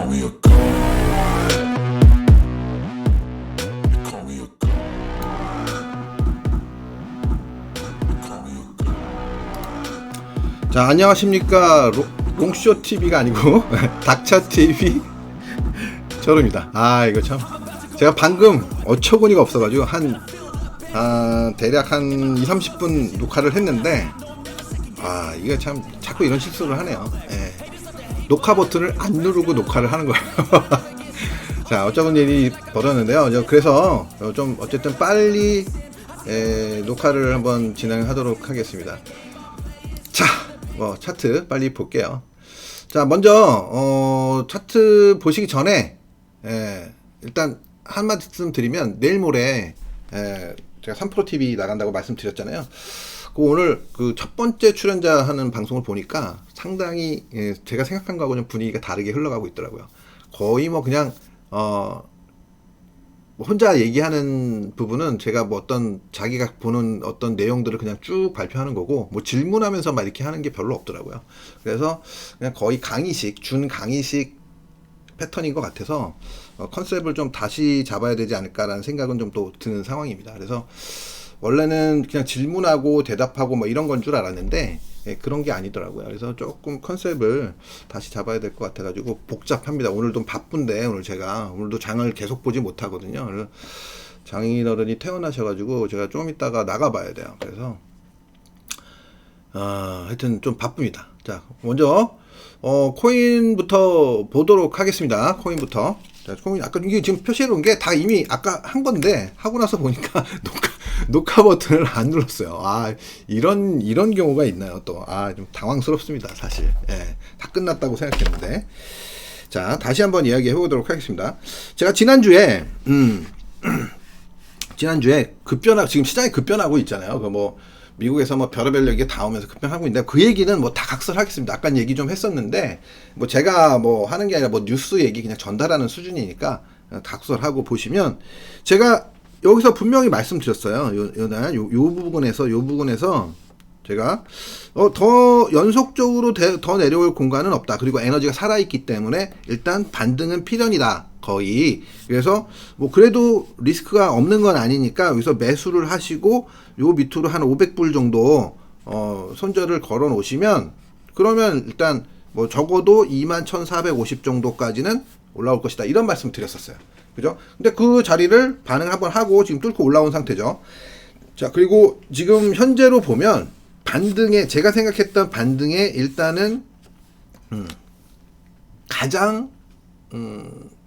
me a god. They call me a god. They call me a god. 자, 안녕하십니까. 롱쇼 TV가 아니고 닥차 TV 저입니다. 아, 이거 참 제가 방금 어처구니가 없어가지고 대략 한 2-30분 녹화를 했는데, 이게 참 자꾸 이런 실수를 하네요. 예. 녹화 버튼을 안 누르고 녹화를 하는 거예요. 자, 어쩌건 일이 벌었는데요. 그래서 좀 어쨌든 빨리 녹화를 한번 진행하도록 하겠습니다. 자, 차트 빨리 볼게요. 자, 먼저 차트 보시기 전에 일단 한 말씀 드리면, 내일 모레 제가 3프로TV 나간다고 말씀드렸잖아요. 오늘 그 첫 번째 출연자 하는 방송을 보니까 상당히 제가 생각한 거하고 좀 분위기가 다르게 흘러가고 있더라고요. 거의 그냥 혼자 얘기하는 부분은 제가 어떤 자기가 보는 어떤 내용들을 그냥 쭉 발표하는 거고, 질문하면서 막 이렇게 하는 게 별로 없더라고요. 그래서 그냥 거의 강의식, 준 강의식 패턴인 것 같아서 컨셉을 좀 다시 잡아야 되지 않을까라는 생각은 좀 또 드는 상황입니다. 그래서 원래는 그냥 질문하고 대답하고 이런 건 줄 알았는데 그런 게 아니더라고요. 그래서 조금 컨셉을 다시 잡아야 될 것 같아가지고 복잡합니다. 오늘도 바쁜데, 오늘도 장을 계속 보지 못하거든요. 그래서 장인어른이 퇴원하셔가지고 제가 좀 이따가 나가봐야 돼요. 그래서 하여튼 좀 바쁩니다. 자, 먼저 코인부터 보도록 하겠습니다. 코인부터. 자, 코인 아까 이게 지금 표시해 놓은 게 다 이미 아까 한 건데, 하고 나서 보니까 녹화 버튼을 안 눌렀어요. 이런 경우가 있나요, 또. 좀 당황스럽습니다, 사실. 다 끝났다고 생각했는데. 자, 다시 한번 이야기해 보도록 하겠습니다. 제가 지난주에 지금 시장이 급변하고 있잖아요. 미국에서 별의별 얘기가 다 오면서 급변하고 있는데, 그 얘기는 다 각설하겠습니다. 아까 얘기 좀 했었는데, 제가 하는 게 아니라 뉴스 얘기 그냥 전달하는 수준이니까 각설하고 보시면, 제가 여기서 분명히 말씀드렸어요. 요 부분에서 제가 더 연속적으로 더 내려올 공간은 없다. 그리고 에너지가 살아있기 때문에 일단 반등은 필연이다. 거의. 그래서 그래도 리스크가 없는 건 아니니까 여기서 매수를 하시고 요 밑으로 한 500불 정도 손절을 걸어 놓으시면, 그러면 일단 적어도 21,450 정도까지는 올라올 것이다. 이런 말씀 드렸었어요. 그죠? 근데 그 자리를 반응 한번 하고 지금 뚫고 올라온 상태죠. 자, 그리고 지금 현재로 보면 제가 생각했던 반등에 일단은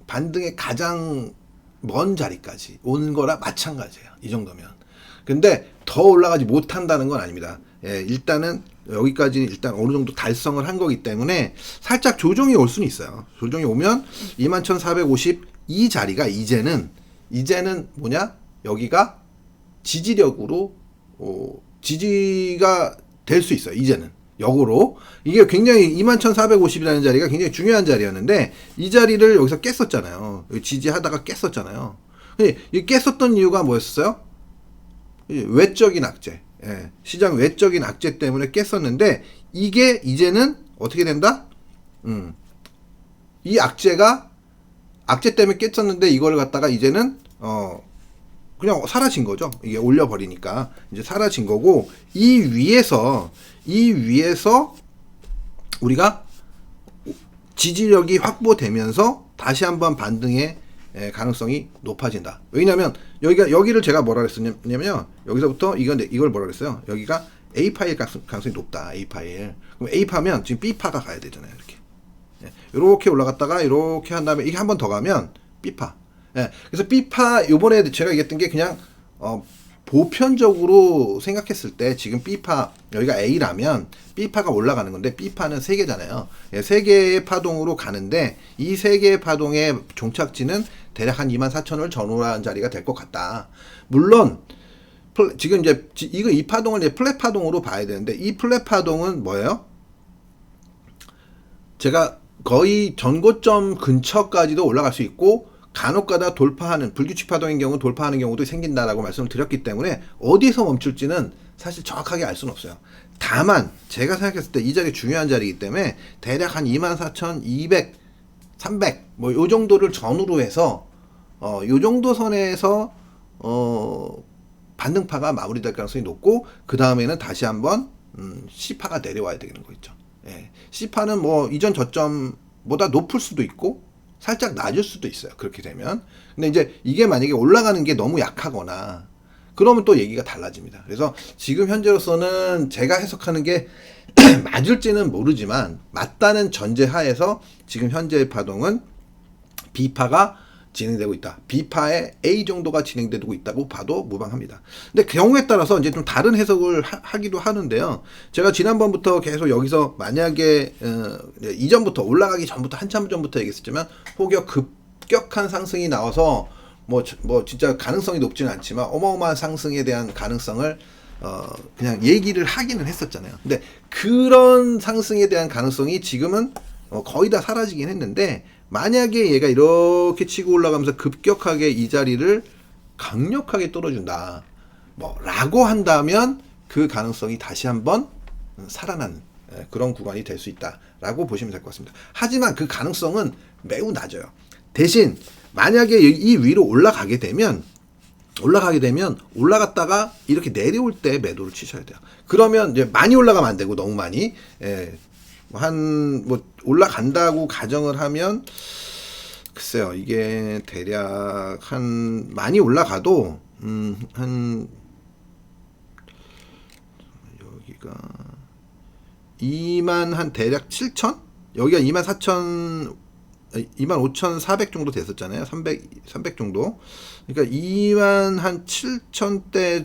반등의 가장 먼 자리까지 오는 거라 마찬가지예요. 이 정도면. 근데 더 올라가지 못한다는 건 아닙니다. 일단은 여기까지 일단 어느 정도 달성을 한 거기 때문에 살짝 조정이 올 수는 있어요. 조정이 오면 21,450 이 자리가 이제는 뭐냐? 여기가 지지력으로 지지가 될 수 있어요. 이제는 역으로 이게 굉장히 21,450이라는 자리가 굉장히 중요한 자리였는데, 이 자리를 여기서 깼었잖아요. 지지하다가 깼었잖아요. 이 깼었던 이유가 뭐였어요? 외적인 악재, 시장 외적인 악재 때문에 깼었는데, 이게 이제는 어떻게 된다? 이 악재 때문에 깼었는데 이걸 갖다가 이제는 그냥 사라진 거죠. 이게 올려버리니까 이제 사라진 거고, 이 위에서 우리가 지지력이 확보되면서 다시 한번 반등의 가능성이 높아진다. 왜냐면 여기를 제가 뭐라 그랬었냐면, 여기서부터 이걸 뭐라 그랬어요? 여기가 A파일 가능성이 높다. A파일. 그럼 A파면 지금 B파가 가야 되잖아요. 이렇게 올라갔다가 이렇게 한 다음에 이게 한 번 더 가면 B파. 그래서 B파, 요번에 제가 얘기했던 게 그냥 보편적으로 생각했을 때 지금 B파, 여기가 A라면 B파가 올라가는 건데, B파는 3개잖아요. 3개의 파동으로 가는데, 이 3개의 파동의 종착지는 대략 한 24,000을 전후한 자리가 될 것 같다. 물론 지금 이제 이 파동을 이제 플랫 파동으로 봐야 되는데, 이 플랫 파동은 뭐예요? 제가 거의 전고점 근처까지도 올라갈 수 있고, 간혹가다 돌파하는, 불규칙 파동인 경우 돌파하는 경우도 생긴다라고 말씀을 드렸기 때문에 어디서 멈출지는 사실 정확하게 알 수는 없어요. 다만 제가 생각했을 때 이 자리 중요한 자리이기 때문에 대략 한 24,200 300 뭐 요 정도를 전후로 해서 요 정도 선에서 반등파가 마무리될 가능성이 높고 그 다음에는 다시 한번 C파가 내려와야 되는 거겠죠. 예. C파는 뭐 이전 저점보다 높을 수도 있고 살짝 낮을 수도 있어요. 그렇게 되면. 근데 이제 이게 만약에 올라가는 게 너무 약하거나 그러면 또 얘기가 달라집니다. 그래서 지금 현재로서는 제가 해석하는 게 맞을지는 모르지만 맞다는 전제하에서 지금 현재의 파동은 B파가 진행되고 있다. B파의 A 정도가 진행되고 있다고 봐도 무방합니다. 근데 경우에 따라서 이제 좀 다른 해석을 하기도 하는데요. 제가 지난번부터 계속 여기서 만약에 이전부터 올라가기 전부터 한참 전부터 얘기했었지만 혹여 급격한 상승이 나와서 뭐 진짜 가능성이 높지는 않지만 어마어마한 상승에 대한 가능성을 그냥 얘기를 하기는 했었잖아요. 근데 그런 상승에 대한 가능성이 지금은 거의 다 사라지긴 했는데 만약에 얘가 이렇게 치고 올라가면서 급격하게 이 자리를 강력하게 뚫어준다 뭐 라고 한다면 그 가능성이 다시 한번 살아나는 그런 구간이 될 수 있다 라고 보시면 될 것 같습니다. 하지만 그 가능성은 매우 낮아요. 대신 만약에 이 위로 올라가게 되면 올라갔다가 이렇게 내려올 때 매도를 치셔야 돼요. 그러면 이제 많이 올라가면 안 되고 너무 많이 한 뭐 올라간다고 가정을 하면 글쎄요 이게 대략 한 많이 올라가도 한 여기가 2만 한 대략 7천 여기가 25,400 정도 됐었잖아요. 300 정도. 그러니까 2만 한 7천대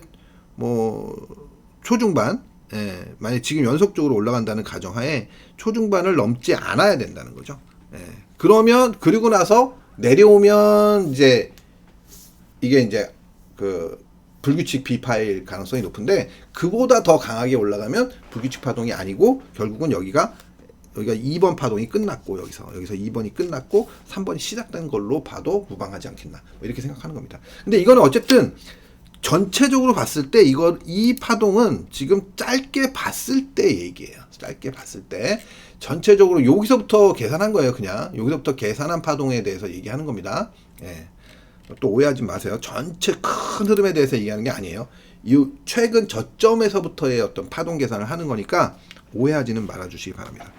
뭐 초중반 만약 지금 연속적으로 올라간다는 가정하에 초중반을 넘지 않아야 된다는 거죠. 그러면 그리고 나서 내려오면 이제 이게 이제 그 불규칙 B파일 가능성이 높은데 그보다 더 강하게 올라가면 불규칙 파동이 아니고 결국은 여기가 2번 파동이 끝났고 여기서 2번이 끝났고 3번이 시작된 걸로 봐도 무방하지 않겠나 뭐 이렇게 생각하는 겁니다. 근데 이거는 어쨌든 전체적으로 봤을 때 이 파동은 지금 짧게 봤을 때 얘기예요. 짧게 봤을 때 전체적으로 여기서부터 계산한 거예요. 그냥 여기서부터 계산한 파동에 대해서 얘기하는 겁니다. 또 오해하지 마세요. 전체 큰 흐름에 대해서 얘기하는 게 아니에요. 이 최근 저점에서부터의 어떤 파동 계산을 하는 거니까 오해하지는 말아주시기 바랍니다.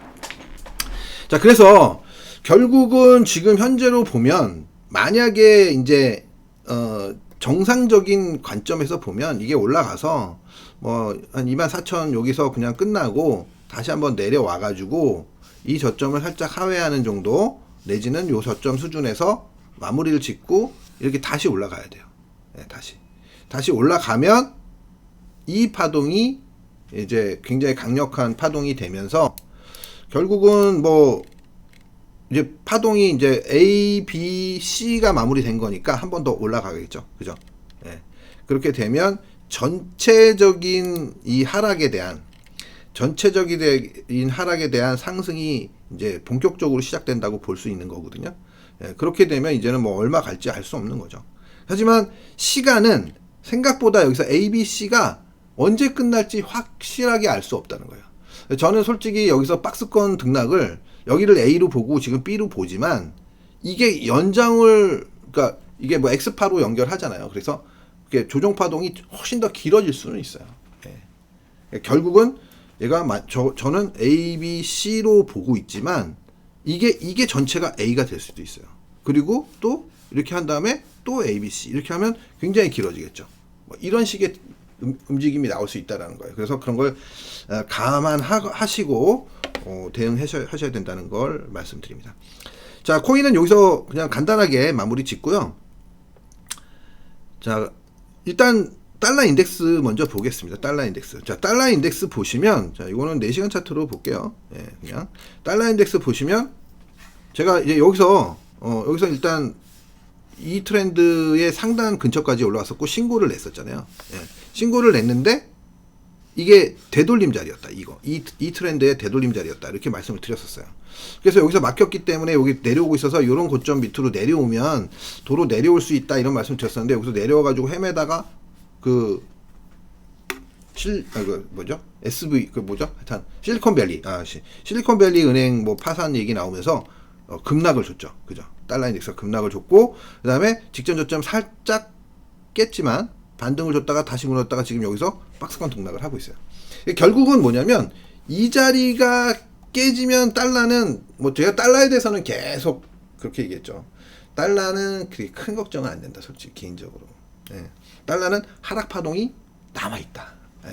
자, 그래서 결국은 지금 현재로 보면 만약에 이제 정상적인 관점에서 보면 이게 올라가서 뭐 한 24,000 여기서 그냥 끝나고 다시 한번 내려와 가지고 이 저점을 살짝 하회하는 정도 내지는 요 저점 수준에서 마무리를 짓고 이렇게 다시 올라가야 돼요. 다시 올라가면 이 파동이 이제 굉장히 강력한 파동이 되면서 결국은 뭐 이제 파동이 이제 A, B, C가 마무리된 거니까 한 번 더 올라가겠죠. 그죠? 그렇게 되면 전체적인 하락에 대한 상승이 이제 본격적으로 시작된다고 볼 수 있는 거거든요. 그렇게 되면 이제는 뭐 얼마 갈지 알 수 없는 거죠. 하지만 시간은 생각보다 여기서 A, B, C가 언제 끝날지 확실하게 알 수 없다는 거예요. 저는 솔직히 여기서 박스권 등락을 여기를 A로 보고 지금 B로 보지만 이게 연장을 그러니까 이게 뭐 X파로 연결하잖아요. 그래서 이게 조정 파동이 훨씬 더 길어질 수는 있어요. 결국은 얘가 저는 A, B, C로 보고 있지만 이게 전체가 A가 될 수도 있어요. 그리고 또 이렇게 한 다음에 또 A, B, C 이렇게 하면 굉장히 길어지겠죠. 뭐 이런 식의 움직임이 나올 수 있다는 거예요. 그래서 그런 걸 감안하시고 대응하셔야 된다는 걸 말씀드립니다. 자, 코인은 여기서 그냥 간단하게 마무리 짓고요. 자, 일단 달러 인덱스 먼저 보겠습니다. 달러 인덱스. 자, 달러 인덱스 보시면 자, 이거는 4시간 차트로 볼게요. 그냥 달러 인덱스 보시면 제가 이제 여기서 일단 이 트렌드의 상단 근처까지 올라왔었고 신고를 냈었잖아요. 신고를 냈는데 이게 되돌림 자리였다. 이 트렌드의 되돌림 자리였다. 이렇게 말씀을 드렸었어요. 그래서 여기서 막혔기 때문에 여기 내려오고 있어서 이런 고점 밑으로 내려오면 도로 내려올 수 있다. 이런 말씀을 드렸었는데 여기서 내려와가지고 헤매다가 SV 하여튼 실리콘밸리 은행 뭐 파산 얘기 나오면서 급락을 줬죠. 그죠? 달러 인덱스가 급락을 줬고, 그 다음에 직전 저점 살짝 깼지만 반등을 줬다가 다시 무너졌다가 지금 여기서 박스권 등락을 하고 있어요. 결국은 뭐냐면 이 자리가 깨지면 달러는 뭐 제가 달러에 대해서는 계속 그렇게 얘기했죠. 달러는 그렇게 큰 걱정은 안 된다, 솔직히 개인적으로. 예. 달러는 하락 파동이 남아 있다. 예.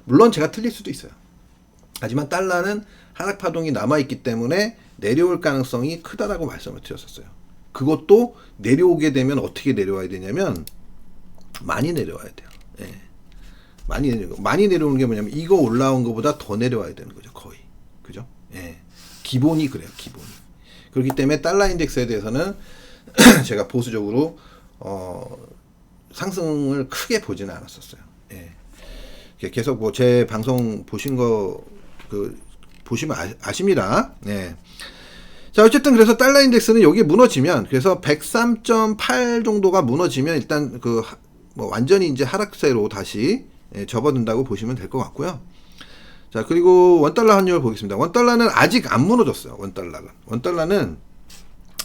물론 제가 틀릴 수도 있어요. 하지만 달러는 하락 파동이 남아 있기 때문에 내려올 가능성이 크다라고 말씀을 드렸었어요. 그것도 내려오게 되면 어떻게 내려와야 되냐면 많이 내려와야 돼요. 예. 많이 내려오는 게 뭐냐면 이거 올라온 것보다 더 내려와야 되는 거죠, 거의. 그죠? 예. 기본이 그래요, 기본이. 그렇기 때문에 달러 인덱스에 대해서는 제가 보수적으로 상승을 크게 보지는 않았었어요. 예. 계속 뭐 제 방송 보신 거 보시면 아십니다. 예. 자, 어쨌든 그래서 달러 인덱스는 여기 무너지면, 그래서 103.8 정도가 무너지면 일단 뭐 완전히 이제 하락세로 다시 접어든다고 보시면 될 것 같고요. 자, 그리고 원달러 환율 보겠습니다. 원달러는 아직 안 무너졌어요. 원달러는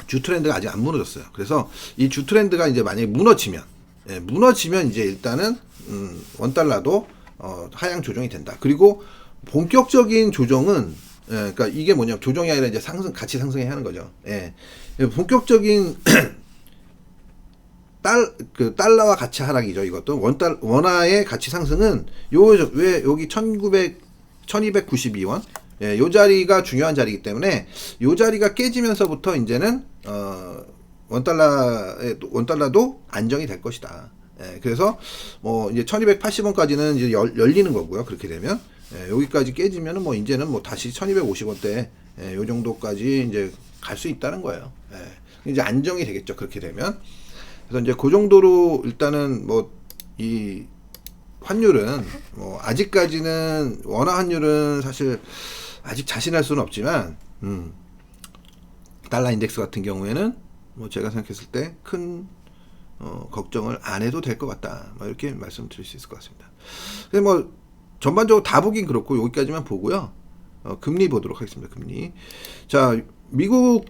주 트렌드가 아직 안 무너졌어요. 그래서 이 주 트렌드가 이제 만약에 무너지면 이제 일단은 원달러도 하향 조정이 된다. 그리고 본격적인 조정은 그러니까 이게 뭐냐, 조정이 아니라 이제 같이 상승해야 하는 거죠. 예. 본격적인 달러와 가치 하락이죠. 이것도 원화의 가치 상승은 왜 여기 1292원 요 자리가 중요한 자리이기 때문에 요 자리가 깨지면서부터 이제는 원달러도 안정이 될 것이다. 예, 그래서 뭐 이제 1280원까지는 이제 열리는 거고요. 그렇게 되면 여기까지 깨지면은 뭐 이제는 뭐 다시 1250원대 요 정도까지 이제 갈 수 있다는 거예요. 이제 안정이 되겠죠. 그렇게 되면. 그래서 이제 그 정도로 일단은 뭐 이 환율은 뭐 아직까지는 원화 환율은 사실 아직 자신할 수는 없지만 달러 인덱스 같은 경우에는 뭐 제가 생각했을 때 큰 걱정을 안 해도 될 것 같다. 뭐 이렇게 말씀드릴 수 있을 것 같습니다. 근데 뭐 전반적으로 다 보긴 그렇고 여기까지만 보고요. 금리 보도록 하겠습니다. 금리. 자, 미국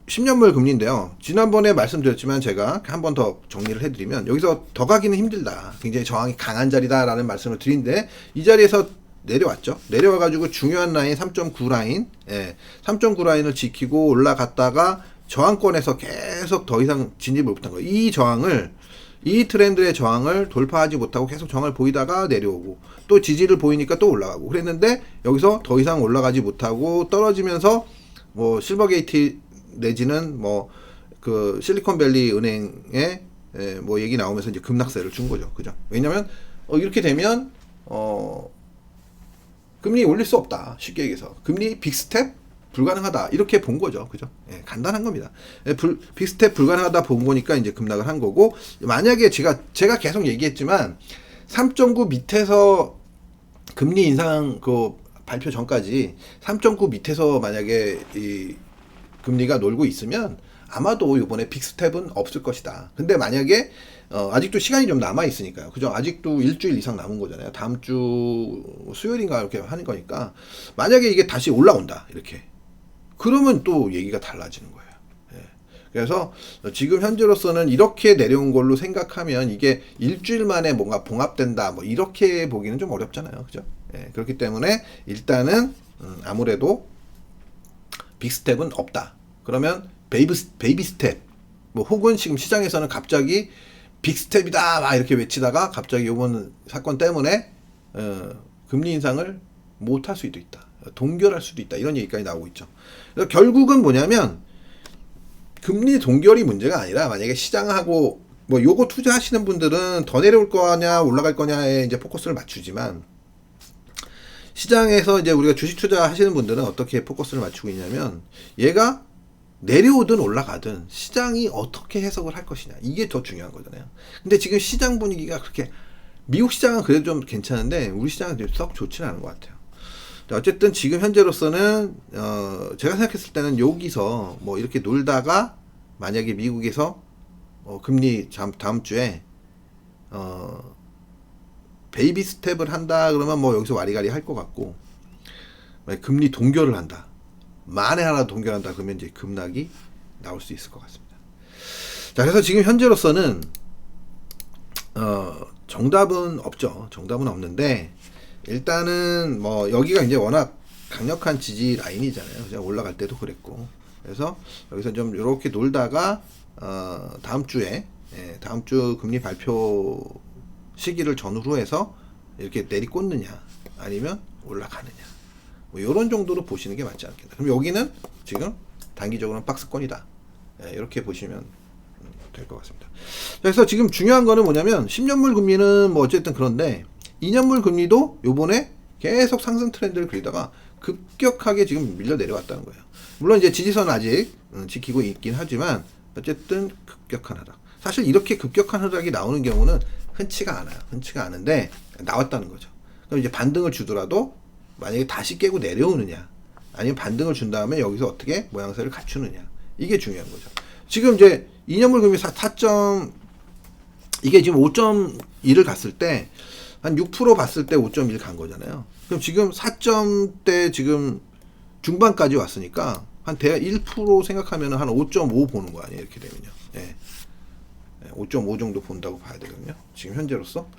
10년물 금리인데요. 지난번에 말씀드렸지만 제가 한 번 더 정리를 해드리면 여기서 더 가기는 힘들다. 굉장히 저항이 강한 자리다라는 말씀을 드리는데 이 자리에서 내려왔죠. 내려와가지고 중요한 라인 3.9 라인, 3.9 라인을 지키고 올라갔다가 저항권에서 계속 더 이상 진입을 못한 거예요. 이 트렌드의 저항을 돌파하지 못하고 계속 저항을 보이다가 내려오고 또 지지를 보이니까 또 올라가고 그랬는데 여기서 더 이상 올라가지 못하고 떨어지면서 뭐 실버게이트 내지는 뭐 실리콘밸리 은행에 뭐 얘기 나오면서 이제 급락세를 준 거죠. 그죠? 왜냐면 이렇게 되면 금리 올릴 수 없다. 쉽게 얘기해서 금리 빅스텝 불가능하다. 이렇게 본 거죠. 그죠? 간단한 겁니다. 빅스텝 불가능하다 본 거니까 이제 급락을 한 거고, 만약에 제가 계속 얘기했지만 3.9 밑에서 금리 인상 발표 전까지 3.9 밑에서 만약에 이 금리가 놀고 있으면 아마도 이번에 빅스텝은 없을 것이다. 근데 만약에 아직도 시간이 좀 남아 있으니까요. 그죠? 아직도 일주일 이상 남은 거잖아요. 다음 주 수요일인가 이렇게 하는 거니까 만약에 이게 다시 올라온다. 이렇게. 그러면 또 얘기가 달라지는 거예요. 그래서 지금 현재로서는 이렇게 내려온 걸로 생각하면 이게 일주일 만에 뭔가 봉합된다. 뭐 이렇게 보기는 좀 어렵잖아요. 그죠? 그렇기 때문에 일단은 아무래도 빅스텝은 없다. 그러면 베이비 스텝, 뭐 혹은 지금 시장에서는 갑자기 빅스텝이다 막 이렇게 외치다가 갑자기 이번 사건 때문에 금리 인상을 못할 수도 있다. 동결할 수도 있다. 이런 얘기까지 나오고 있죠. 그래서 결국은 뭐냐면 금리 동결이 문제가 아니라 만약에 시장하고 뭐 요거 투자하시는 분들은 더 내려올 거냐 올라갈 거냐에 이제 포커스를 맞추지만 시장에서 이제 우리가 주식 투자하시는 분들은 어떻게 포커스를 맞추고 있냐면 얘가 내려오든 올라가든 시장이 어떻게 해석을 할 것이냐 이게 더 중요한 거잖아요. 근데 지금 시장 분위기가 그렇게 미국 시장은 그래도 좀 괜찮은데 우리 시장은 썩 좋지는 않은 것 같아요. 어쨌든 지금 현재로서는 제가 생각했을 때는 여기서 뭐 이렇게 놀다가 만약에 미국에서 금리 다음 주에 베이비 스텝을 한다 그러면 뭐 여기서 와리가리 할 것 같고 금리 동결을 한다 만에 하나 동결한다 그러면 이제 급락이 나올 수 있을 것 같습니다. 자, 그래서 지금 현재로서는 정답은 없죠. 정답은 없는데 일단은 뭐 여기가 이제 워낙 강력한 지지 라인이잖아요. 그냥 올라갈 때도 그랬고. 그래서 여기서 좀 이렇게 놀다가 다음 주에 다음 주 금리 발표 시기를 전후로 해서 이렇게 내리꽂느냐 아니면 올라가느냐 뭐 이런 정도로 보시는 게 맞지 않겠다. 그럼 여기는 지금 단기적으로는 박스권이다. 이렇게 보시면 될 것 같습니다. 그래서 지금 중요한 거는 뭐냐면 10년물 금리는 뭐 어쨌든 그런데 2년물 금리도 요번에 계속 상승 트렌드를 그리다가 급격하게 지금 밀려 내려왔다는 거예요. 물론 이제 지지선은 아직 지키고 있긴 하지만 어쨌든 급격한 하락. 사실 이렇게 급격한 하락이 나오는 경우는 흔치가 않아요. 흔치가 않은데 나왔다는 거죠. 그럼 이제 반등을 주더라도 만약에 다시 깨고 내려오느냐 아니면 반등을 준 다음에 여기서 어떻게 모양새를 갖추느냐 이게 중요한 거죠. 지금 이제 2년물 금리 4. 이게 지금 5.1을 갔을 때 한 6% 봤을 때 5.1 간 거잖아요. 그럼 지금 4점대 지금 중반까지 왔으니까 한 대략 1% 생각하면 한 5.5 보는 거 아니에요. 이렇게 되면요. 5.5 정도 본다고 봐야 되거든요. 지금 현재로서.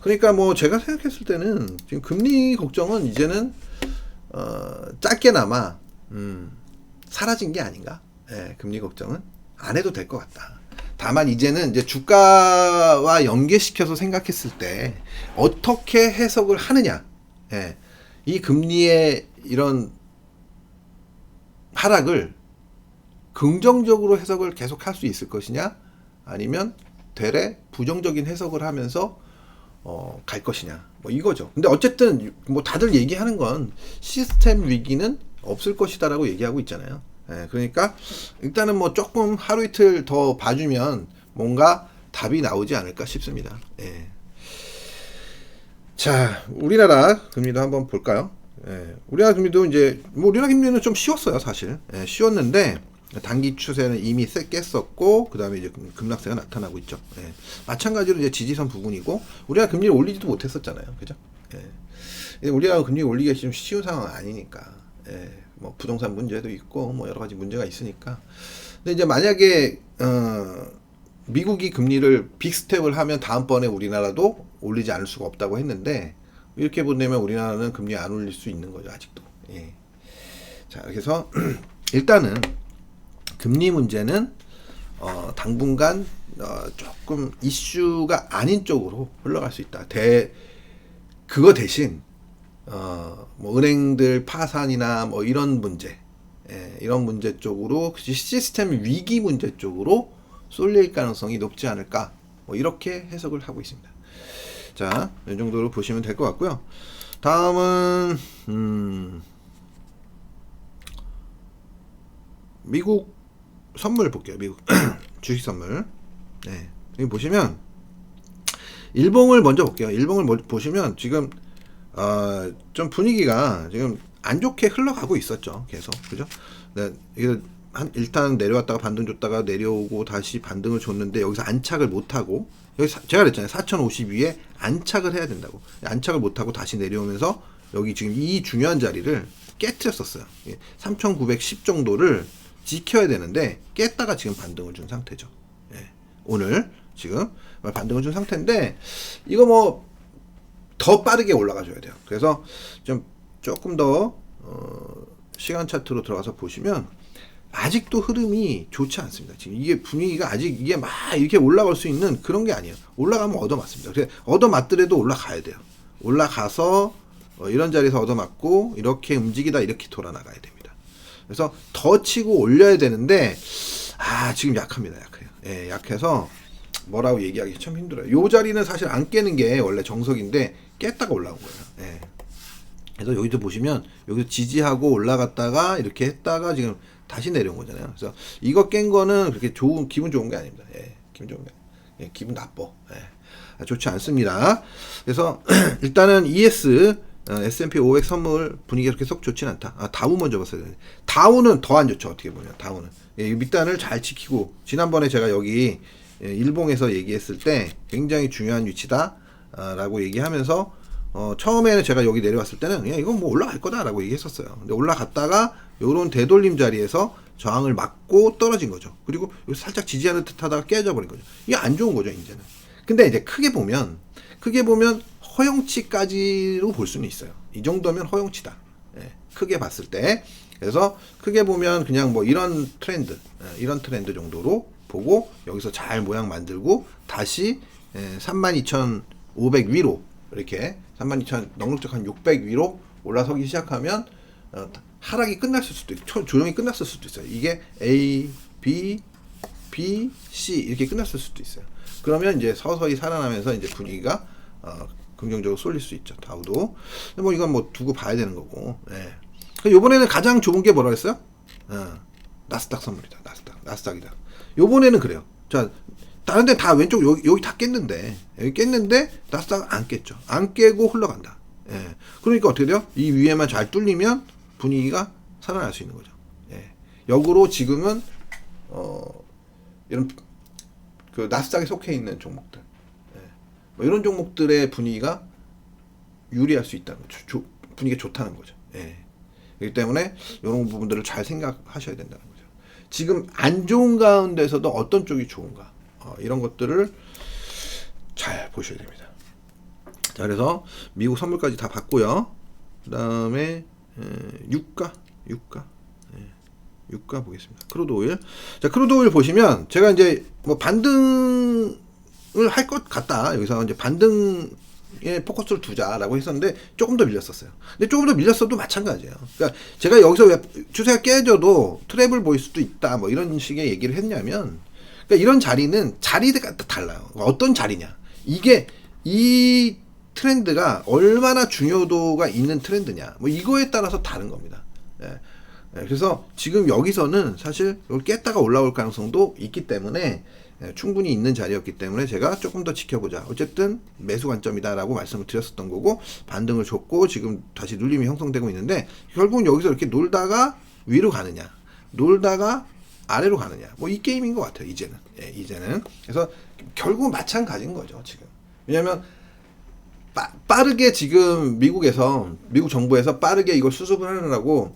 그러니까 뭐 제가 생각했을 때는 지금 금리 걱정은 이제는 짧게나마 사라진 게 아닌가. 금리 걱정은 안 해도 될 것 같다. 다만 이제는 이제 주가와 연계시켜서 생각했을 때 어떻게 해석을 하느냐. 이 금리의 이런 하락을 긍정적으로 해석을 계속 할 수 있을 것이냐 아니면 되레 부정적인 해석을 하면서 갈 것이냐 뭐 이거죠. 근데 어쨌든 뭐 다들 얘기하는 건 시스템 위기는 없을 것이다라고 얘기하고 있잖아요. 그러니까 일단은 뭐 조금 하루 이틀 더 봐주면 뭔가 답이 나오지 않을까 싶습니다. 자, 우리나라 금리도 한번 볼까요? 우리나라 금리도 이제 뭐 우리나라 금리는 좀 쉬웠어요, 사실. 쉬웠는데 단기 추세는 이미 깼었고 그 다음에 이제 급락세가 나타나고 있죠. 마찬가지로 이제 지지선 부근이고 우리나라 금리를 올리지도 못했었잖아요, 그죠? 우리나라 금리 올리기가 좀 쉬운 상황은 아니니까. 뭐 부동산 문제도 있고 뭐 여러 가지 문제가 있으니까. 근데 이제 만약에 미국이 금리를 빅스텝을 하면 다음번에 우리나라도 올리지 않을 수가 없다고 했는데 이렇게 본다면 우리나라는 금리 안 올릴 수 있는 거죠, 아직도. 자, 그래서 일단은 금리 문제는 당분간 조금 이슈가 아닌 쪽으로 흘러갈 수 있다. 그거 대신 뭐 은행들 파산이나 뭐 이런 문제, 이런 문제 쪽으로 시스템 위기 문제 쪽으로 쏠릴 가능성이 높지 않을까, 뭐 이렇게 해석을 하고 있습니다. 자, 이 정도로 보시면 될 것 같고요. 다음은 미국 선물 볼게요. 미국 주식 선물. 여기 보시면 일봉을 먼저 볼게요. 일봉을 보시면 지금 좀 분위기가 지금 안 좋게 흘러가고 있었죠. 계속. 그죠? 이게 일단 내려왔다가 반등 줬다가 내려오고 다시 반등을 줬는데 여기서 안착을 못하고, 여기 제가 그랬잖아요. 4052에 안착을 해야 된다고. 안착을 못하고 다시 내려오면서 여기 지금 이 중요한 자리를 깨트렸었어요. 3910 정도를 지켜야 되는데 깼다가 지금 반등을 준 상태죠. 오늘 지금 반등을 준 상태인데 이거 뭐 더 빠르게 올라가 줘야 돼요. 그래서 좀 조금 더 시간 차트로 들어가서 보시면 아직도 흐름이 좋지 않습니다. 지금 이게 분위기가 아직 이게 막 이렇게 올라갈 수 있는 그런 게 아니에요. 올라가면 얻어맞습니다. 그래서 얻어맞더라도 올라가야 돼요. 올라가서 이런 자리에서 얻어맞고 이렇게 움직이다 이렇게 돌아 나가야 됩니다. 그래서 더 치고 올려야 되는데 지금 약합니다. 약해요. 약해서 뭐라고 얘기하기 참 힘들어요. 요 자리는 사실 안 깨는 게 원래 정석인데 깼다가 올라온 거예요. 그래서 여기도 보시면 여기서 지지하고 올라갔다가 이렇게 했다가 지금 다시 내려온 거잖아요. 그래서 이거 깬 거는 그렇게 기분 좋은 게 아닙니다. 기분 좋은 게 기분 나빠. 좋지 않습니다. 그래서 일단은 S&P 500 선물 분위기가 그렇게 썩 좋진 않다. 다우 먼저 봤어야 되는데 다우는 더 안 좋죠. 어떻게 보면 다우는 밑단을 잘 지키고, 지난번에 제가 여기 일봉에서 얘기했을 때 굉장히 중요한 위치다 라고 얘기하면서 처음에는 제가 여기 내려왔을 때는 그냥 이건 뭐 올라갈 거다 라고 얘기했었어요. 근데 올라갔다가 요런 되돌림 자리에서 저항을 맞고 떨어진 거죠. 그리고 여기 살짝 지지하는 듯 하다가 깨져 버린 거죠. 이게 안 좋은 거죠, 이제는. 근데 이제 크게 보면 허용치까지로 볼 수는 있어요. 이 정도면 허용치다. 예, 크게 봤을 때. 그래서 크게 보면 그냥 뭐 이런 트렌드 정도로 보고 여기서 잘 모양 만들고 다시 32,500 위로 이렇게 32,000 넉넉적 한 600 위로 올라서기 시작하면 하락이 끝났을 수도 있고 조정이 끝났을 수도 있어요. 이게 A, B, B, C 이렇게 끝났을 수도 있어요. 그러면 이제 서서히 살아나면서 이제 분위기가 긍정적으로 쏠릴 수 있죠. 다우도. 뭐 이건 뭐 두고 봐야 되는 거고. 예. 요번에는 가장 좋은 게 뭐라 했어요? 나스닥 선물이다. 나스닥이다. 요번에는 그래요. 자, 다른 데 다 왼쪽 여기 다 깼는데 여기 깼는데 나스닥 안 깼죠. 안 깨고 흘러간다. 예. 그러니까 어떻게 돼요? 이 위에만 잘 뚫리면 분위기가 살아날 수 있는 거죠. 예. 역으로 지금은 이런 그 나스닥에 속해 있는 종목들, 예. 뭐 이런 종목들의 분위기가 유리할 수 있다는 거죠. 분위기가 좋다는 거죠. 예. 그렇기 때문에 이런 부분들을 잘 생각하셔야 된다는 거죠. 지금 안 좋은 가운데서도 어떤 쪽이 좋은가, 이런 것들을 잘 보셔야 됩니다. 자, 그래서 미국 선물까지 다 봤고요. 그 다음에 유가 보겠습니다. 크루드 오일. 자, 크루드 오일 보시면 제가 이제 뭐 반등을 할 것 같다. 여기서 이제 반등에 포커스를 두자라고 했었는데 조금 더 밀렸었어요. 근데 조금 더 밀렸어도 마찬가지예요. 그러니까 제가 여기서 왜 추세가 깨져도 트랩을 보일 수도 있다. 뭐 이런 식의 얘기를 했냐면, 그러니까 이런 자리는 자리가 달라요. 어떤 자리냐? 이게 이 트렌드가 얼마나 중요도가 있는 트렌드냐, 뭐 이거에 따라서 다른 겁니다. 예. 그래서 지금 여기서는 사실 이걸 깼다가 올라올 가능성도 있기 때문에 충분히 있는 자리였기 때문에 제가 조금 더 지켜보자. 어쨌든 매수 관점이다라고 말씀을 드렸었던 거고, 반등을 줬고 지금 다시 눌림이 형성되고 있는데 결국은 여기서 이렇게 놀다가 위로 가느냐, 놀다가 아래로 가느냐, 뭐 이 게임인 것 같아요. 이제는. 예, 이제는. 그래서 결국은 마찬가지인 거죠. 지금. 왜냐하면 빠르게 지금 미국 정부에서 빠르게 이걸 수습을 하느라고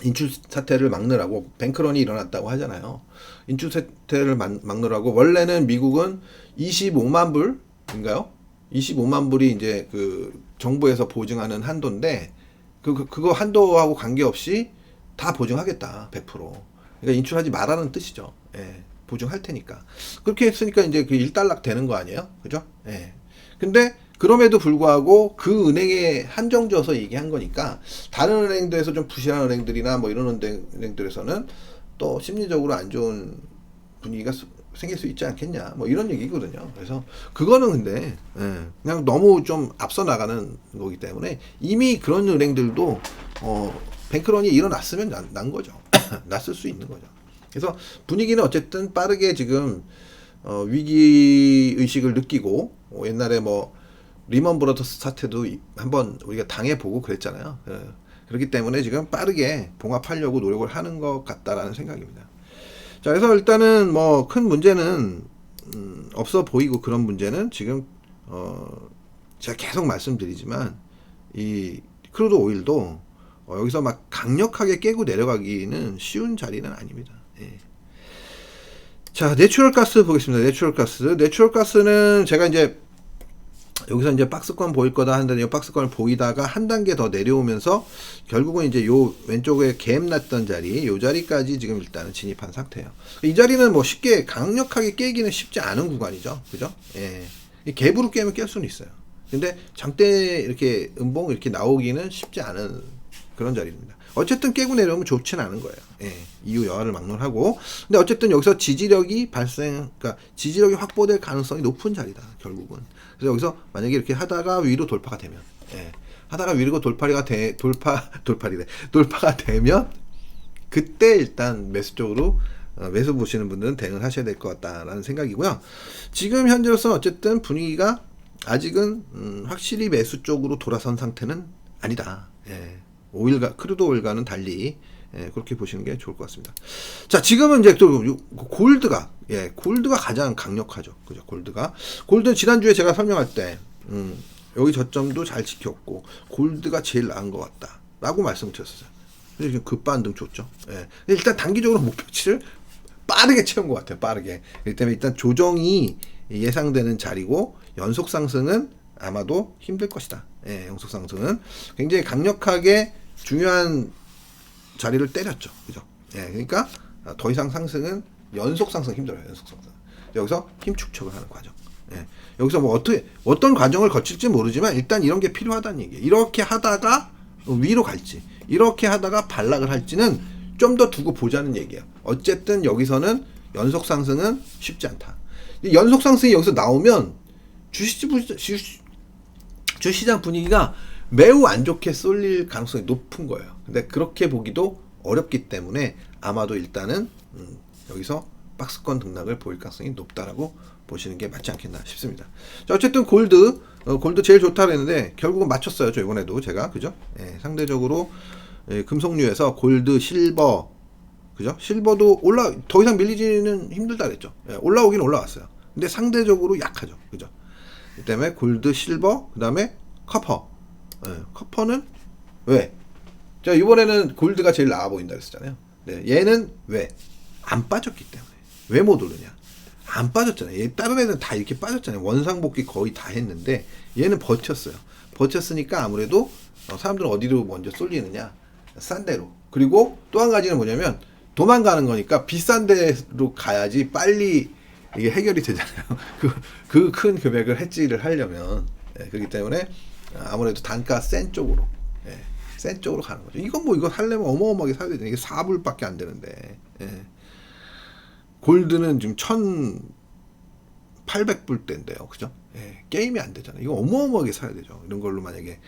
인출 사태를 막느라고 뱅크런이 일어났다고 하잖아요. 인출 사태를 막느라고 원래는 미국은 25만 불인가요? 25만 불이 이제 그 정부에서 보증하는 한도인데 그거 한도하고 관계없이 다 보증하겠다. 100%. 그러니까 인출하지 말라는 뜻이죠. 예. 보증할 테니까. 그렇게 했으니까 이제 그 일단락 되는 거 아니에요? 그죠? 예. 근데 그럼에도 불구하고 그 은행에 한정져서 얘기한 거니까 다른 은행들에서 좀 부실한 은행들이나 뭐 이런 은행들에서는 또 심리적으로 안 좋은 분위기가 생길 수 있지 않겠냐, 뭐 이런 얘기거든요. 그래서 그거는 근데 그냥 너무 좀 앞서 나가는 거기 때문에 이미 그런 은행들도 뱅크런이 일어났으면 난 거죠. 났을 수 있는 거죠. 그래서 분위기는 어쨌든 빠르게 지금 위기 의식을 느끼고, 옛날에 뭐 리먼 브라더스 사태도 한번 우리가 당해보고 그랬잖아요. 그렇기 때문에 지금 빠르게 봉합하려고 노력을 하는 것 같다라는 생각입니다. 자, 그래서 일단은 뭐 큰 문제는 없어 보이고, 그런 문제는 지금 제가 계속 말씀드리지만 이 크루드 오일도 여기서 막 강력하게 깨고 내려가기는 쉬운 자리는 아닙니다. 예. 자, 내추럴 가스 보겠습니다. 내추럴 가스는 제가 이제 여기서 이제 박스권 보일 거다 하는데 이 박스권을 보이다가 한 단계 더 내려오면서 결국은 이제 요 왼쪽에 갭 났던 자리, 요 자리까지 지금 일단은 진입한 상태예요. 이 자리는 뭐 쉽게 강력하게 깨기는 쉽지 않은 구간이죠. 그죠? 예. 이 갭으로 깨면 깰 수는 있어요. 근데 장대 이렇게 음봉 이렇게 나오기는 쉽지 않은 그런 자리입니다. 어쨌든 깨고 내려오면 좋지는 않은 거예요. 예. 이후 여하를 막론하고. 근데 어쨌든 여기서 그러니까 지지력이 확보될 가능성이 높은 자리다, 결국은. 그래서 여기서 만약에 이렇게 하다가 위로 돌파가 되면, 하다가 위로 돌파가 되면, 그때 일단 매수 쪽으로, 매수 보시는 분들은 대응을 하셔야 될 것 같다라는 생각이고요. 지금 현재로서 어쨌든 분위기가 아직은, 확실히 매수 쪽으로 돌아선 상태는 아니다. 예. 크루드 오일과는 달리, 그렇게 보시는 게 좋을 것 같습니다. 자, 지금은 이제 또 골드가 가장 강력하죠. 그죠? 골드 지난주에 제가 설명할 때, 여기 저점도 잘 지켰고, 골드가 제일 나은 것 같다 라고 말씀을 드렸어요. 지금 급반등 줬죠. 예. 일단 단기적으로 목표치를 빠르게 채운 것 같아요. 빠르게. 그렇기 때문에 일단 조정이 예상되는 자리고 연속 상승은 아마도 힘들 것이다. 예, 연속 상승은 굉장히 강력하게 중요한 자리를 때렸죠. 그죠? 예, 그러니까 더 이상 상승은 연속 상승 힘들어요. 연속 상승. 여기서 힘 축적을 하는 과정. 예, 여기서 뭐 어떤 과정을 거칠지 모르지만 일단 이런 게 필요하다는 얘기예요. 이렇게 하다가 위로 갈지, 이렇게 하다가 반락을 할지는 좀 더 두고 보자는 얘기예요. 어쨌든 여기서는 연속 상승은 쉽지 않다. 연속 상승이 여기서 나오면 주시장 분위기가 매우 안 좋게 쏠릴 가능성이 높은 거예요. 근데 그렇게 보기도 어렵기 때문에 아마도 일단은 여기서 박스권 등락을 보일 가능성이 높다라고 보시는 게 맞지 않겠나 싶습니다. 자, 어쨌든 골드 제일 좋다 그랬는데 결국은 맞췄어요. 저 이번에도 제가 그죠? 예, 상대적으로 금속류에서 골드, 실버, 그죠? 실버도 더 이상 밀리지는 힘들다 그랬죠. 예, 올라오긴 올라왔어요. 근데 상대적으로 약하죠. 그죠? 그 때문에 골드, 실버, 그 다음에 커퍼. 예, 커퍼는 왜? 자, 이번에는 골드가 제일 나아 보인다 그랬잖아요. 네, 얘는 왜? 안 빠졌기 때문에. 왜 못 오르냐? 안 빠졌잖아요. 얘 다른 애들은 다 이렇게 빠졌잖아요. 원상복귀 거의 다 했는데 얘는 버텼어요. 버텼으니까 아무래도 사람들은 어디로 먼저 쏠리느냐? 싼 데로. 그리고 또 한 가지는 뭐냐면 도망가는 거니까 비싼 데로 가야지 빨리 이게 해결이 되잖아요. 그 큰 금액을 해지를 하려면. 예, 그렇기 때문에 아무래도 단가 센 쪽으로. 예, 센 쪽으로 가는 거죠. 이거 하려면 어마어마하게 사야 되잖아요. 이게 4불밖에 안 되는데. 예. 골드는 지금 1,800불대인데요. 그죠? 예, 게임이 안 되잖아요. 이거 어마어마하게 사야 되죠. 이런 걸로 만약에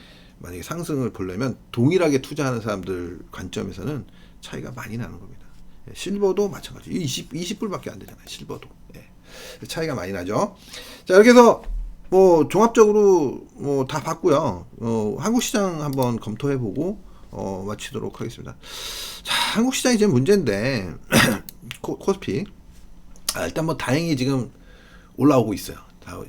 상승을 보려면 동일하게 투자하는 사람들 관점에서는 차이가 많이 나는 겁니다. 예, 실버도 마찬가지. 20불밖에 안 되잖아요. 실버도. 예, 차이가 많이 나죠. 자, 이렇게 해서 뭐 종합적으로 뭐 다 봤고요. 한국 시장 한번 검토해 보고 마치도록 하겠습니다. 자, 한국 시장이 이제 문제인데 코스피 일단 뭐 다행히 지금 올라오고 있어요.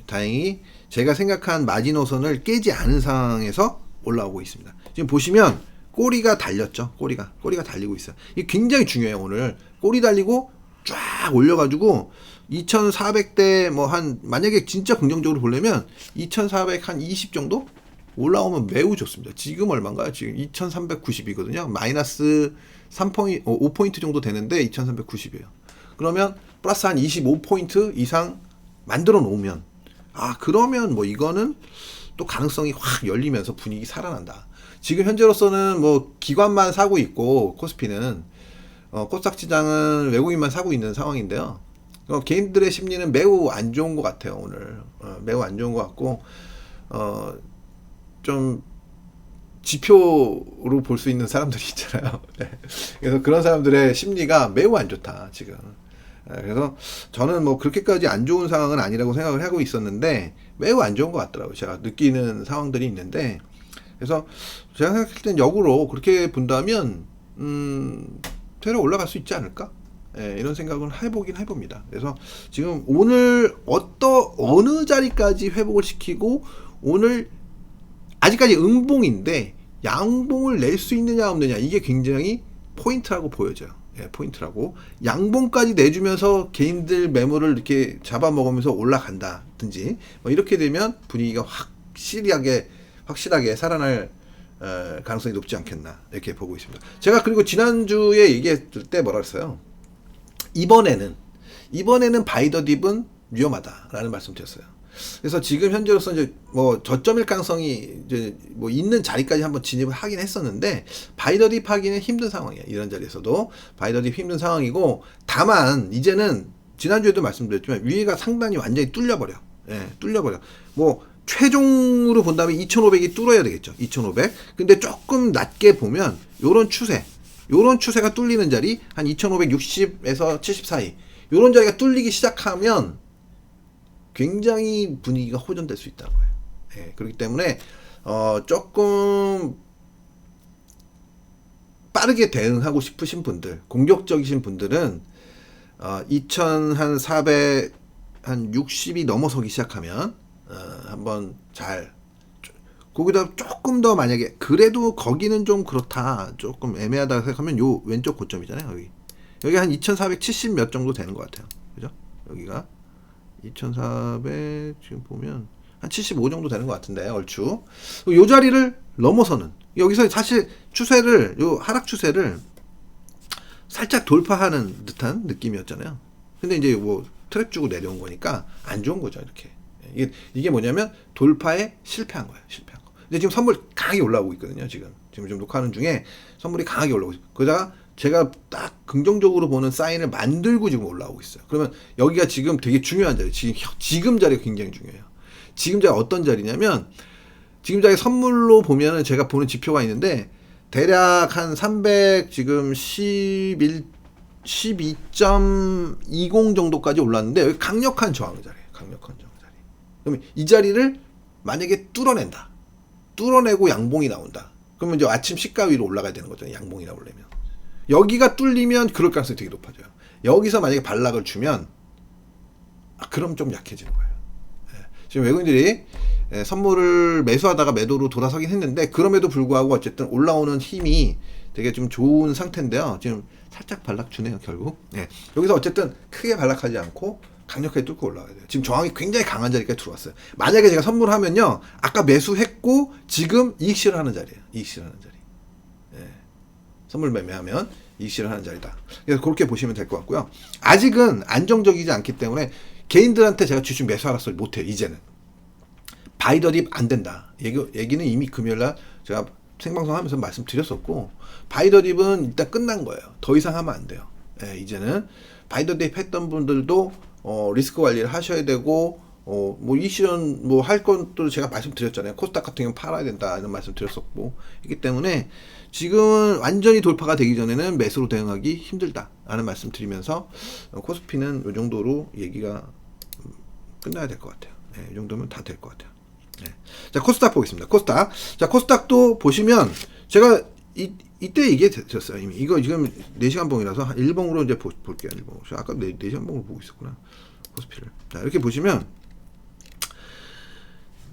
다행히 제가 생각한 마지노선을 깨지 않은 상황에서 올라오고 있습니다. 지금 보시면 꼬리가 달렸죠. 꼬리가 달리고 있어요. 이게 굉장히 중요해요. 오늘 꼬리 달리고 쫙 올려가지고 2,400대 뭐 한 만약에 진짜 긍정적으로 보려면 2,400 한 20 정도 올라오면 매우 좋습니다. 지금 얼마인가요? 지금 2,390이거든요. 마이너스 5포인트 정도 되는데 2,390이에요. 그러면 플러스 한 25포인트 이상 만들어 놓으면 그러면 뭐 이거는 또 가능성이 확 열리면서 분위기 살아난다. 지금 현재로서는 뭐 기관만 사고 있고 코스피는 코스닥시장은 외국인만 사고 있는 상황인데요. 개인들의 심리는 매우 안 좋은 것 같아요. 오늘 매우 안 좋은 것 같고 좀 지표로 볼 수 있는 사람들이 있잖아요. 네. 그래서 그런 사람들의 심리가 매우 안 좋다 지금. 그래서 저는 뭐 그렇게까지 안 좋은 상황은 아니라고 생각을 하고 있었는데 매우 안 좋은 것 같더라고요. 제가 느끼는 상황들이 있는데 그래서 제가 생각할 땐 역으로 그렇게 본다면 새로 올라갈 수 있지 않을까? 예, 이런 생각을 해보긴 해봅니다. 그래서 지금 오늘 어느 자리까지 회복을 시키고 오늘 아직까지 음봉인데 양봉을 낼 수 있느냐 없느냐 이게 굉장히 포인트라고 보여져요. 예, 포인트라고 양봉까지 내주면서 개인들 매물을 이렇게 잡아먹으면서 올라간다든지 뭐 이렇게 되면 분위기가 확실하게 살아날 가능성이 높지 않겠나 이렇게 보고 있습니다. 제가 그리고 지난주에 얘기했을 때 뭐라 그랬어요? 이번에는 바이더 딥은 위험하다라는 말씀드렸어요. 그래서 지금 현재로서 이제 뭐 저점일 가능성이 이제 뭐 있는 자리까지 한번 진입을 하긴 했었는데 바이더 딥 하기는 힘든 상황이에요. 이런 자리에서도 바이더 딥 힘든 상황이고 다만 이제는 지난주에도 말씀드렸지만 위에가 상단이 완전히 뚫려버려. 예, 뚫려버려. 뭐 최종으로 본다면 2,500이 뚫어야 되겠죠. 2,500. 근데 조금 낮게 보면 요런 추세가 뚫리는 자리 한 2,560에서 70 사이 요런 자리가 뚫리기 시작하면 굉장히 분위기가 호전될 수 있다는 거예요. 예, 그렇기 때문에 조금 빠르게 대응하고 싶으신 분들, 공격적이신 분들은 2,460이 넘어서기 시작하면 한번 잘 거기다 조금 더 만약에 그래도 거기는 좀 그렇다, 조금 애매하다 생각하면 요 왼쪽 고점이잖아요. 여기 한 2470 몇 정도 되는 것 같아요. 그죠? 여기가 2400 지금 보면 한 75 정도 되는 것 같은데 얼추 요 자리를 넘어서는, 여기서 사실 추세를, 요 하락 추세를 살짝 돌파하는 듯한 느낌이었잖아요. 근데 이제 뭐 트랩 주고 내려온 거니까 안 좋은 거죠. 이렇게 이게 뭐냐면 돌파에 실패한 거예요. 실패한 거. 근데 지금 선물 강하게 올라오고 있거든요. 지금 좀 녹화하는 중에 선물이 강하게 올라오고 있어요. 그러다가 제가 딱 긍정적으로 보는 사인을 만들고 지금 올라오고 있어요. 그러면 여기가 지금 되게 중요한 자리, 지금 자리가 굉장히 중요해요. 지금 자리 어떤 자리냐면, 지금 자리 선물로 보면은 제가 보는 지표가 있는데 대략 한 300 지금 12.20 정도까지 올랐는데 여기 강력한 저항 자리예요. 강력한 저항 자리. 그러면 이 자리를 만약에 뚫어내고 양봉이 나온다. 그러면 이제 아침 시가 위로 올라가야 되는 거죠. 양봉이 나오려면. 여기가 뚫리면 그럴 가능성이 되게 높아져요. 여기서 만약에 반락을 주면 그럼 좀 약해지는 거예요. 지금 외국인들이 선물을 매수하다가 매도로 돌아서긴 했는데, 그럼에도 불구하고 어쨌든 올라오는 힘이 되게 좀 좋은 상태인데요. 지금 살짝 반락 주네요, 결국. 여기서 어쨌든 크게 반락하지 않고 강력하게 뚫고 올라가야 돼요. 지금 저항이 굉장히 강한 자리까지 들어왔어요. 만약에 제가 선물하면요, 아까 매수했고 지금 이익 실현하는 자리예요. 이익 실현하는 자리. 선물 매매하면 이익 실현하는 자리다. 그래서 그렇게 보시면 될 것 같고요. 아직은 안정적이지 않기 때문에 개인들한테 제가 주식 매수하라 소리 못해요. 이제는 바이더립 안 된다. 얘기는 이미 금요일날 제가 생방송하면서 말씀드렸었고, 바이더립은 일단 끝난 거예요. 더 이상 하면 안 돼요. 이제는 바이더립 했던 분들도 리스크 관리를 하셔야 되고, 뭐 이익 실현 뭐 할 것도 제가 말씀드렸잖아요. 코스닥 같은 경우는 팔아야 된다 이런 말씀드렸었고, 이기 때문에 지금은 완전히 돌파가 되기 전에는 매수로 대응하기 힘들다라는 말씀드리면서 코스피는 이 정도로 얘기가 끝나야 될 것 같아요. 이 정도면 다 될 것 같아요. 자, 코스닥 보겠습니다. 코스닥. 자, 코스닥도 보시면 제가 이때 얘기해 드렸어요. 이미 이거 지금 4시간 봉이라서 1봉으로 이제 볼게요. 1봉. 아까 4시간 봉으로 보고 있었구나. 코스피를. 자, 이렇게 보시면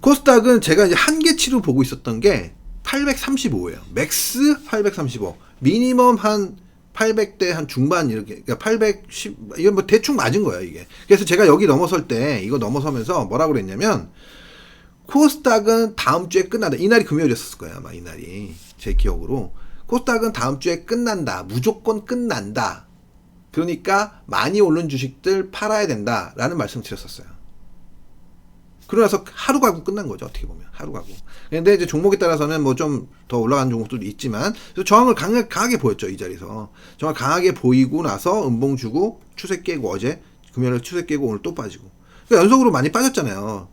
코스닥은 제가 이제 한계치로 보고 있었던 게 835예요. 맥스 835. 미니멈 한 800대 한 중반 이렇게, 그러니까 810, 이건 뭐 대충 맞은 거예요, 이게. 그래서 제가 여기 넘어설 때, 이거 넘어서면서 뭐라고 그랬냐면, 코스닥은 다음 주에 끝난다. 이날이 금요일이었을 거예요, 아마 이날이. 제 기억으로. 코스닥은 다음 주에 끝난다. 무조건 끝난다. 그러니까 많이 오른 주식들 팔아야 된다라는 말씀 드렸었어요. 그러고 나서 하루 가고 끝난 거죠, 어떻게 보면. 하루 가고. 근데 이제 종목에 따라서는 뭐 좀 더 올라간 종목들도 있지만, 저항을 강하게 보였죠, 이 자리에서. 저항을 강하게 보이고 나서 음봉 주고, 추세 깨고, 어제 금요일에 추세 깨고 오늘 또 빠지고. 그러니까 연속으로 많이 빠졌잖아요.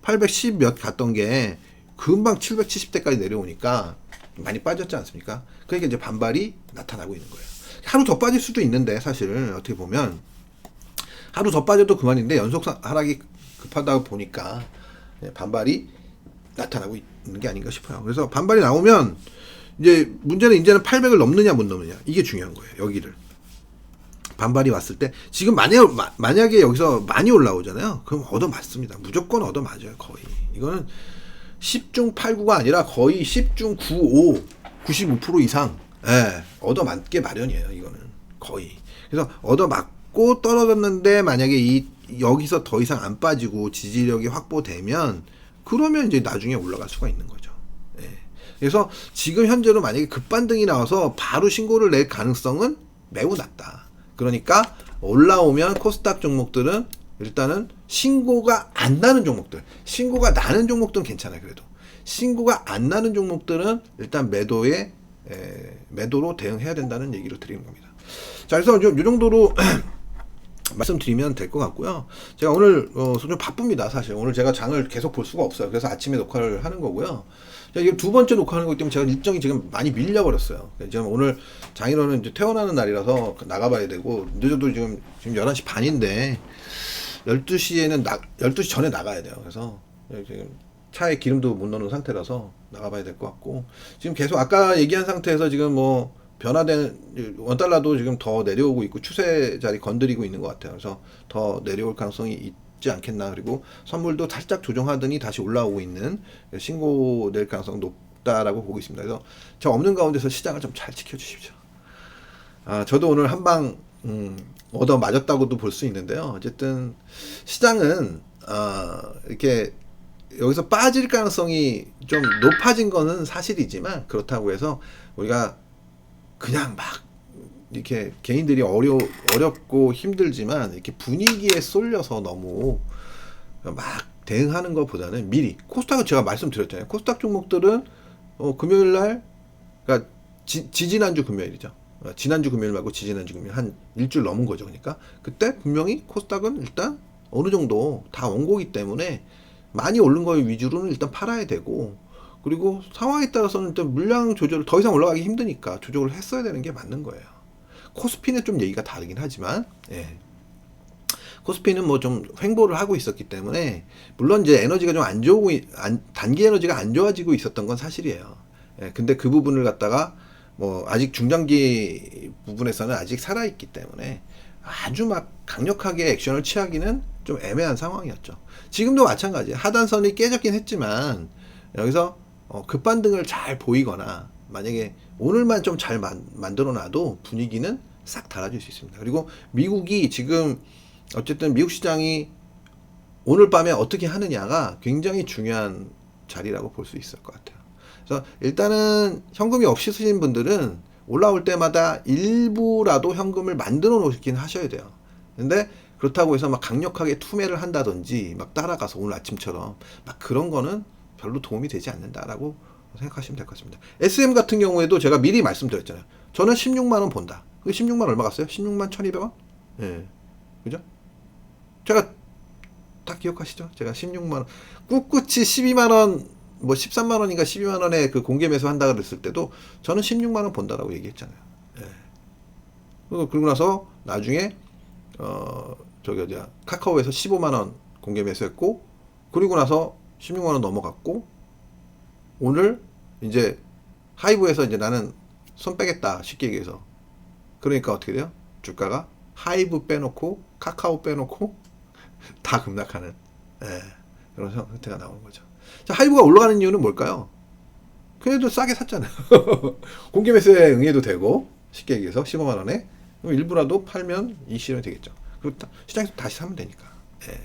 810 몇 갔던 게 금방 770대까지 내려오니까 많이 빠졌지 않습니까? 그러니까 이제 반발이 나타나고 있는 거예요. 하루 더 빠질 수도 있는데, 사실 어떻게 보면 하루 더 빠져도 그만인데 연속 하락이 급하다 보니까 반발이 나타나고 있는 게 아닌가 싶어요. 그래서 반발이 나오면 이제 문제는 이제는 800을 넘느냐 못 넘느냐, 이게 중요한 거예요. 여기를 반발이 왔을 때, 지금 만약에 여기서 많이 올라오잖아요. 그럼 얻어맞습니다. 무조건 얻어맞아요. 거의 이거는 10중 8구가 아니라 거의 10중 9, 5, 95% 이상 얻어맞게 마련이에요. 이거는 거의. 그래서 얻어맞고 떨어졌는데 만약에 여기서 더 이상 안 빠지고 지지력이 확보되면, 그러면 이제 나중에 올라갈 수가 있는 거죠. 그래서 지금 현재로 만약에 급반등이 나와서 바로 신고를 낼 가능성은 매우 낮다. 그러니까 올라오면 코스닥 종목들은 일단은 신고가 안 나는 종목들, 신고가 나는 종목들은 괜찮아요. 그래도 신고가 안 나는 종목들은 일단 매도로 대응해야 된다는 얘기를 드리는 겁니다. 자, 그래서 이 정도로 말씀드리면 될 것 같고요. 제가 오늘 좀 바쁩니다. 사실 오늘 제가 장을 계속 볼 수가 없어요. 그래서 아침에 녹화를 하는 거고요. 이게 두 번째 녹화하는 거기 때문에 제가 일정이 지금 많이 밀려버렸어요. 지금 오늘 장인어른 이제 퇴원하는 날이라서 나가봐야 되고, 늦어도 지금 11시 반인데 12시에는 12시 전에 나가야 돼요. 그래서 지금 차에 기름도 못 넣는 상태라서 나가봐야 될 것 같고, 지금 계속 아까 얘기한 상태에서 지금 뭐 변화된 원달러도 지금 더 내려오고 있고 추세 자리 건드리고 있는 것 같아요. 그래서 더 내려올 가능성이 죽지 않겠나. 그리고 선물도 살짝 조정하더니 다시 올라오고 있는 신고될 가능성 높다라고 보고 있습니다. 그래서 저 없는 가운데서 시장을 좀 잘 지켜주십시오. 저도 오늘 한방 얻어 맞았다고도 볼 수 있는데요. 어쨌든 시장은 이렇게 여기서 빠질 가능성이 좀 높아진 거는 사실이지만, 그렇다고 해서 우리가 그냥 막 이렇게 개인들이 어렵고 힘들지만 이렇게 분위기에 쏠려서 너무 막 대응하는 것보다는 미리, 코스닥은 제가 말씀드렸잖아요. 코스닥 종목들은 금요일 날, 그러니까 지지난주 금요일이죠. 지난주 금요일 말고 지지난주 금요일, 한 일주일 넘은 거죠. 그러니까 그때 분명히 코스닥은 일단 어느 정도 다 온 거기 때문에 많이 오른 거 위주로는 일단 팔아야 되고, 그리고 상황에 따라서는 일단 물량 조절을 더 이상 올라가기 힘드니까 조절을 했어야 되는 게 맞는 거예요. 코스피는 좀 얘기가 다르긴 하지만, 예. 코스피는 뭐 좀 횡보를 하고 있었기 때문에, 물론 이제 에너지가 좀 안 좋고, 단기 에너지가 안 좋아지고 있었던 건 사실이에요. 예. 근데 그 부분을 갖다가 뭐 아직 중장기 부분에서는 아직 살아있기 때문에 아주 막 강력하게 액션을 취하기는 좀 애매한 상황이었죠. 지금도 마찬가지예요. 하단선이 깨졌긴 했지만 여기서 급반등을 잘 보이거나, 만약에 오늘만 좀 잘 만들어 놔도 분위기는 싹 달라질 수 있습니다. 그리고 미국이 지금 어쨌든 미국 시장이 오늘 밤에 어떻게 하느냐가 굉장히 중요한 자리라고 볼 수 있을 것 같아요. 그래서 일단은 현금이 없이 쓰신 분들은 올라올 때마다 일부라도 현금을 만들어 놓긴 하셔야 돼요. 근데 그렇다고 해서 막 강력하게 투매를 한다든지 막 따라가서 오늘 아침처럼 막 그런 거는 별로 도움이 되지 않는다라고 생각하시면 될 것 같습니다. SM 같은 경우에도 제가 미리 말씀드렸잖아요. 저는 16만원 본다. 그 16만 얼마 갔어요? 16만 1200원? 예. 그죠? 제가 다 기억하시죠? 제가 16만원, 꿋꿋이 12만원, 뭐 13만원인가 12만원에 그 공개 매수 한다 그랬을 때도 저는 16만원 본다라고 얘기했잖아요. 예. 그러고 나서 나중에 저기 어디야, 카카오에서 15만원 공개 매수했고, 그리고 나서 16만원 넘어갔고, 오늘 이제 하이브에서 이제 나는 손 빼겠다, 쉽게 얘기해서. 그러니까 어떻게 돼요? 주가가 하이브 빼놓고 카카오 빼놓고 다 급락하는, 예, 그런 형태가 나오는 거죠. 자, 하이브가 올라가는 이유는 뭘까요? 그래도 싸게 샀잖아요. 공개 매수에 응해도 되고, 쉽게 얘기해서 15만원에 일부라도 팔면 이 시간이 되겠죠. 그리고 시장에서 다시 사면 되니까. 예.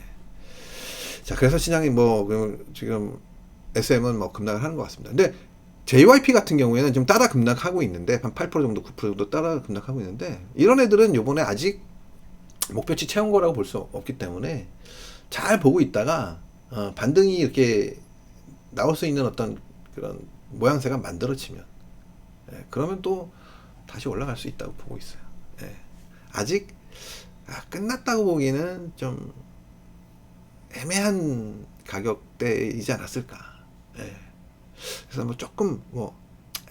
자, 그래서 시장이 뭐 지금 SM은 뭐 급락을 하는 것 같습니다. 근데 JYP 같은 경우에는 지금 따라 급락하고 있는데, 한 8% 정도, 9% 정도 따라 급락하고 있는데, 이런 애들은 요번에 아직 목표치 채운 거라고 볼 수 없기 때문에 잘 보고 있다가 반등이 이렇게 나올 수 있는 어떤 그런 모양새가 만들어지면, 예, 그러면 또 다시 올라갈 수 있다고 보고 있어요. 예. 아직 끝났다고 보기는 좀 애매한 가격대이지 않았을까. 예. 그래서 뭐 조금 뭐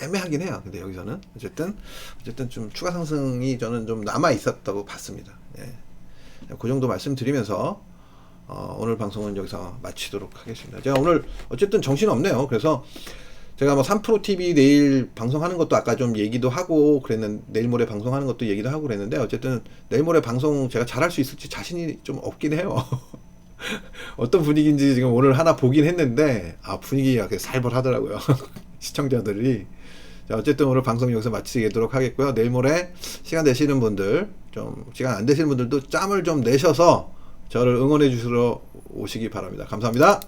애매하긴 해요. 근데 여기서는 어쨌든 좀 추가 상승이 저는 좀 남아 있었다고 봤습니다. 예. 그 정도 말씀드리면서 오늘 방송은 여기서 마치도록 하겠습니다. 제가 오늘 어쨌든 정신 없네요. 그래서 제가 뭐 3프로TV 내일 방송하는 것도 아까 좀 얘기도 하고 그랬는데, 내일 모레 방송하는 것도 얘기도 하고 그랬는데, 어쨌든 내일 모레 방송 제가 잘할 수 있을지 자신이 좀 없긴 해요. 어떤 분위기인지 지금 오늘 하나 보긴 했는데, 분위기가 살벌하더라고요. 시청자들이. 자, 어쨌든 오늘 방송 여기서 마치도록 하겠고요. 내일 모레 시간 되시는 분들, 좀 시간 안 되시는 분들도 짬을 좀 내셔서 저를 응원해 주시러 오시기 바랍니다. 감사합니다.